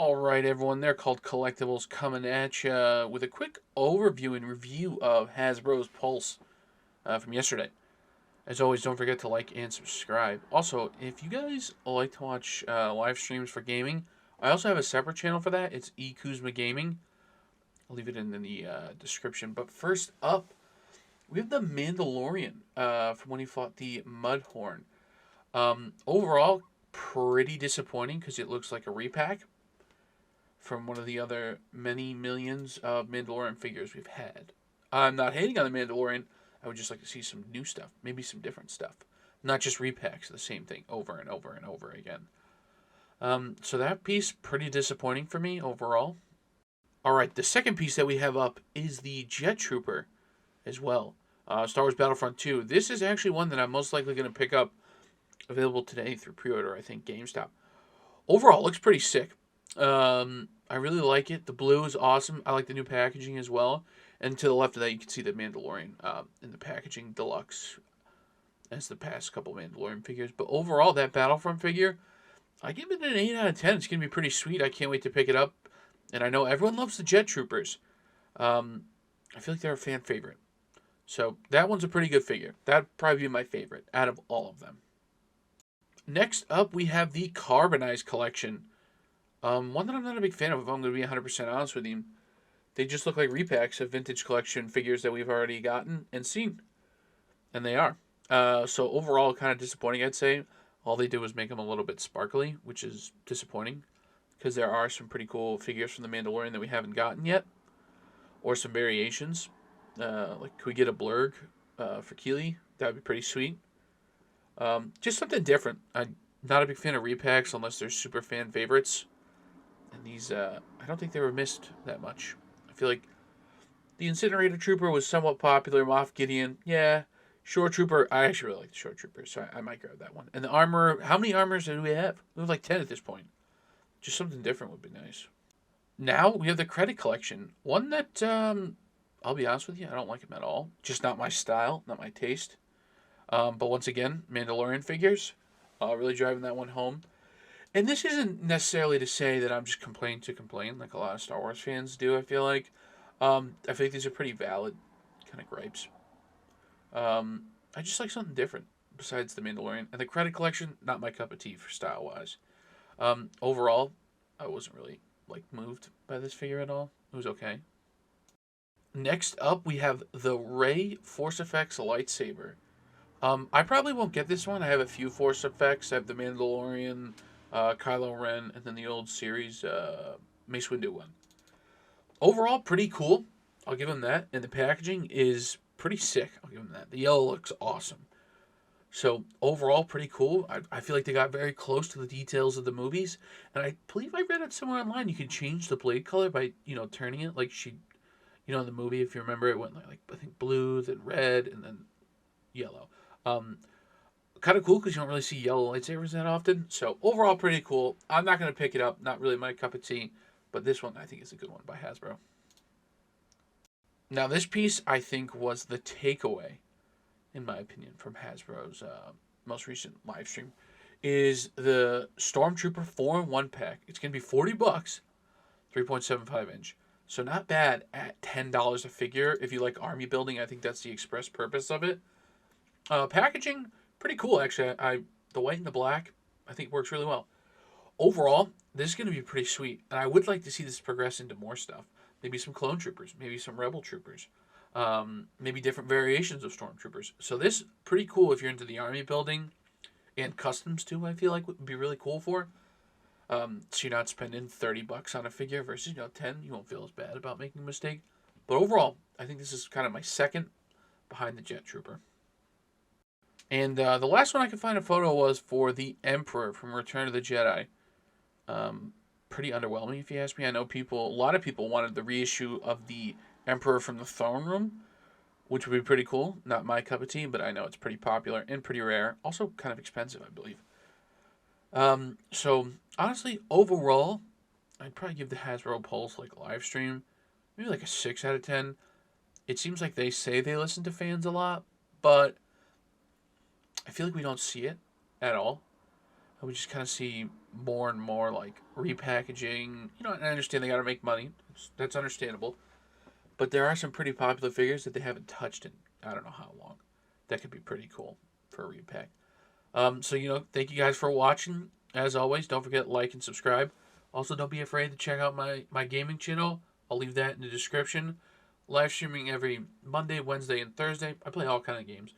All right, everyone. They're called Collectibles coming at you with a quick overview and review of Hasbro's Pulse from yesterday. As always, don't forget to like and subscribe. Also, if you guys like to watch live streams for gaming, I also have a separate channel for that. It's eKuzma Gaming. I'll leave it in the description. But first up, we have the Mandalorian from when he fought the Mudhorn. Overall, pretty disappointing because it looks like a repack from one of the other many millions of Mandalorian figures we've had. I'm not hating on the Mandalorian. I would just like to see some new stuff, maybe some different stuff. Not just repacks of the same thing over and over and over again. So that piece, pretty disappointing for me overall. Alright, the second piece that we have up is the Jet Trooper as well. Star Wars Battlefront 2. This is actually one that I'm most likely going to pick up, available today through pre-order, I think, GameStop. Overall, looks pretty sick. I really like it. The blue is awesome. I like the new packaging as well. And to the left of that, you can see the Mandalorian in the packaging deluxe as the past couple Mandalorian figures. But overall, that Battlefront figure, I give it an 8 out of 10. It's going to be pretty sweet. I can't wait to pick it up. And I know everyone loves the Jet Troopers. I feel like they're a fan favorite. So that one's a pretty good figure. That'd probably be my favorite out of all of them. Next up, we have the Carbonized Collection. One that I'm not a big fan of, if I'm going to be 100% honest with you. They just look like repacks of vintage collection figures that we've already gotten and seen. And they are. So overall, kind of disappointing, I'd say. All they did was make them a little bit sparkly, which is disappointing. Because there are some pretty cool figures from the Mandalorian that we haven't gotten yet. Or some variations. Like, could we get a Blurg for Keeley? That would be pretty sweet. Just something different. I'm not a big fan of repacks unless they're super fan favorites. And these, I don't think they were missed that much. I feel like the Incinerator Trooper was somewhat popular. Moff Gideon, yeah. Shore Trooper, I actually really like the Shore Trooper, so I might grab that one. And the armor, how many armors do we have? We have like 10 at this point. Just something different would be nice. Now we have the Credit Collection. One that, I'll be honest with you, I don't like them at all. Just not my style, not my taste. But once again, Mandalorian figures. Really driving that one home. And this isn't necessarily to say that I'm just complaining to complain, like a lot of Star Wars fans do, I feel like. I feel like these are pretty valid kind of gripes. I just like something different besides the Mandalorian. And the Credit Collection, not my cup of tea for style-wise. Overall, I wasn't really moved by this figure at all. It was okay. Next up, we have the Rey Forcefx Lightsaber. I probably won't get this one. I have a few Forcefx. I have the Mandalorian, Kylo Ren, and then the old series Mace Windu one. Overall, pretty cool. I'll give him that. And the packaging is pretty sick. I'll give him that. The yellow looks awesome. So, overall, pretty cool. I feel like they got very close to the details of the movies. And I believe I read it somewhere online. You can change the blade color by, turning it. Like she, in the movie, if you remember, it went like I think blue, then red, and then yellow. Kind of cool because you don't really see yellow lightsabers that often. So overall, pretty cool. I'm not going to pick it up. Not really my cup of tea. But this one, I think, is a good one by Hasbro. Now, this piece, I think, was the takeaway, in my opinion, from Hasbro's most recent live stream, is the Stormtrooper 4-in-1 pack. It's going to be $40, 3.75 inch. So not bad at $10 a figure. If you like army building, I think that's the express purpose of it. Packaging, pretty cool, actually. The white and the black, I think, works really well. Overall, this is going to be pretty sweet. And I would like to see this progress into more stuff. Maybe some clone troopers. Maybe some rebel troopers. Maybe different variations of stormtroopers. So this, pretty cool if you're into the army building. And customs, too, I feel like would be really cool for. So you're not spending $30 on a figure versus, 10. You won't feel as bad about making a mistake. But overall, I think this is kind of my second behind the Jet Trooper. And the last one I could find a photo was for the Emperor from Return of the Jedi. Pretty underwhelming, if you ask me. I know a lot of people wanted the reissue of the Emperor from the Throne Room, which would be pretty cool. Not my cup of tea, but I know it's pretty popular and pretty rare. Also kind of expensive, I believe. So, honestly, overall, I'd probably give the Hasbro Pulse live stream maybe a 6 out of 10. It seems like they say they listen to fans a lot, but I feel like we don't see it at all. we just kind of see more and more like repackaging. You know, and I understand they got to make money. That's understandable. But there are some pretty popular figures that they haven't touched in I don't know how long. That could be pretty cool for a repack. So, thank you guys for watching. As always, don't forget to like and subscribe. Also, don't be afraid to check out my gaming channel. I'll leave that in the description. Live streaming every Monday, Wednesday, and Thursday. I play all kind of games.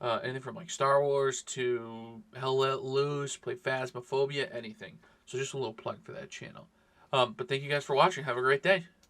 Anything from like Star Wars to Hell Let Loose, play Phasmophobia, anything. So just a little plug for that channel. But thank you guys for watching. Have a great day.